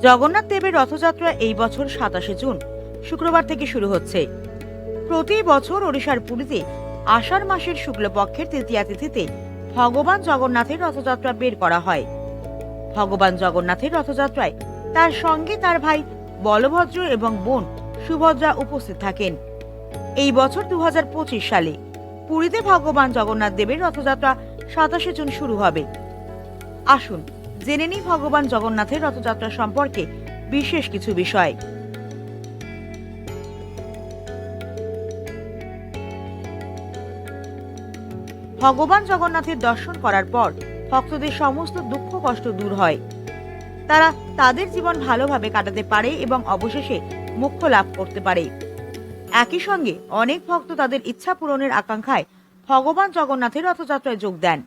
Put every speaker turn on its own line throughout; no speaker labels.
জগন্নাথ দেবের রথযাত্রা এই বছর ২৭ জুন শুক্রবার থেকে শুরু হচ্ছে। প্রতি বছর ওড়িশার পুরীতে আষাঢ় মাসের শুক্লপক্ষের তৃতীয়া তিথিতে ভগবান জগন্নাথের রথযাত্রা বের করা হয়। ভগবান জগন্নাথের রথযাত্রায় তার সঙ্গে তার ভাই বলভদ্র এবং বোন সুভদ্রা উপস্থিত থাকেন। এই বছর ২০২৫ সালে পুরীতে ভগবান জগন্নাথ দেবের রথযাত্রা ২৭ জুন শুরু হবে। আসুন জেনে নিই ভগবান জগন্নাথের রথযাত্রা সম্পর্কে বিশেষ কিছু বিষয়। ভগবান জগন্নাথের দর্শন করার পর ভক্তদের সমস্ত দুঃখ কষ্ট দূর হয়। তারা তাদের জীবন ভালোভাবে কাটাতে পারে এবং অবশেষে মোক্ষ লাভ করতে পারে। একই সঙ্গে অনেক ভক্ত তাদের ইচ্ছা পূরণের আকাঙ্ক্ষায় ভগবান জগন্নাথের রথযাত্রায় যোগ দেন।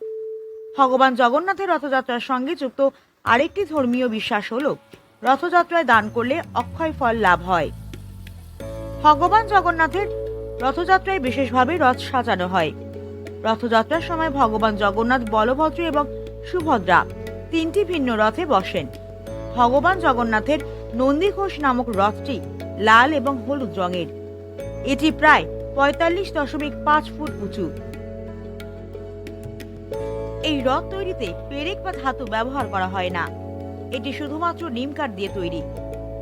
ভগবান জগন্নাথের রথযাত্রার সঙ্গে যুক্ত আরেকটি ধর্মীয় বিশ্বাস হল রথযাত্রায় দান করলে অক্ষয় ফল লাভ হয়। ভগবান জগন্নাথের রথযাত্রায় বিশেষভাবে রথ সাজানো হয়। রথযাত্রার সময় ভগবান জগন্নাথ, বলভদ্র এবং সুভদ্রা তিনটি ভিন্ন রথে বসেন। ভগবান জগন্নাথের নন্দীঘোষ নামক রথটি লাল এবং হলুদ রঙের। এটি প্রায় ৪৫.৫ ফুট উঁচু। এই রথ তৈরিতে পেরেক বা ধাতু ব্যবহার করা হয় না, এটি শুধুমাত্র নিম কাঠ দিয়ে তৈরি।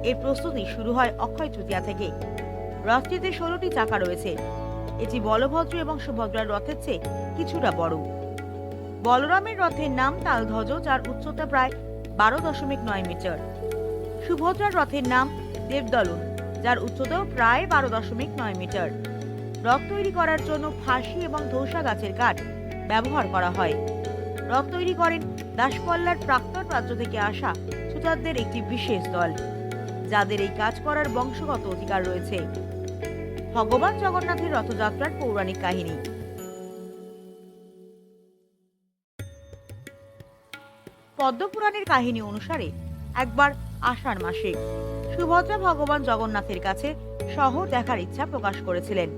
এর প্রস্তুতি শুরু হয় অক্ষয় তৃতীয়া থেকে। রথটিতে ১৬টি চাকা রয়েছে। এটি বলভদ্র এবং সুভদ্রার রথের চেয়ে কিছুটা বড়। বলরামের রথের নাম তালধ্বজ, যার উচ্চতা প্রায় ১২.৯ মিটার। সুভদ্রার রথের নাম দেবদলন, যার উচ্চতাও প্রায় ১২.৯ মিটার। রথ তৈরি করার জন্য ফাঁসি এবং ধৌসা গাছের কাঠ ব্যবহার করা হয়। রথ তৈরি করেন দাসপল্লার প্রাক্তন রাজ্য থেকে আসা সুতারদের একটি বিশেষ দল, যাদের এই কাজ করার বংশগত অধিকার রয়েছে। ভগবান জগন্নাথের রথযাত্রার পৌরাণিক কাহিনী। পদ্মপুরাণের কাহিনী অনুসারে একবার আষাঢ় মাসে সুভদ্রা ভগবান জগন্নাথের কাছে শহর দেখার ইচ্ছা প্রকাশ করেছিলেন।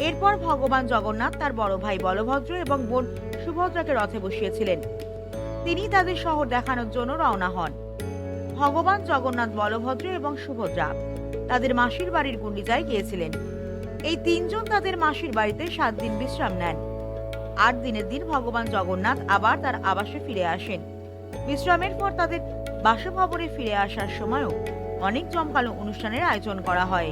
এরপর ভগবান জগন্নাথ তার বড় ভাই বলভদ্র এবং বোন সুভদ্রাকে রথে বসিয়েছিলেন। তিনি তাদের শহর দেখানোর জন্য রওনা হন। ভগবান জগন্নাথ, বলভদ্র এবং সুভদ্রা তাদের মাসির বাড়ির গুন্ডিচায় গিয়েছিলেন। এই তিনজন তাদের মাসির বাড়িতে ৭ দিন বিশ্রাম নেন। ৮ দিনের দিন ভগবান জগন্নাথ আবার তার আবাসে ফিরে আসেন। বিশ্রামের পর তাদের বাসভবনে ফিরে আসার সময়ও অনেক জমকালো অনুষ্ঠানের আয়োজন করা হয়।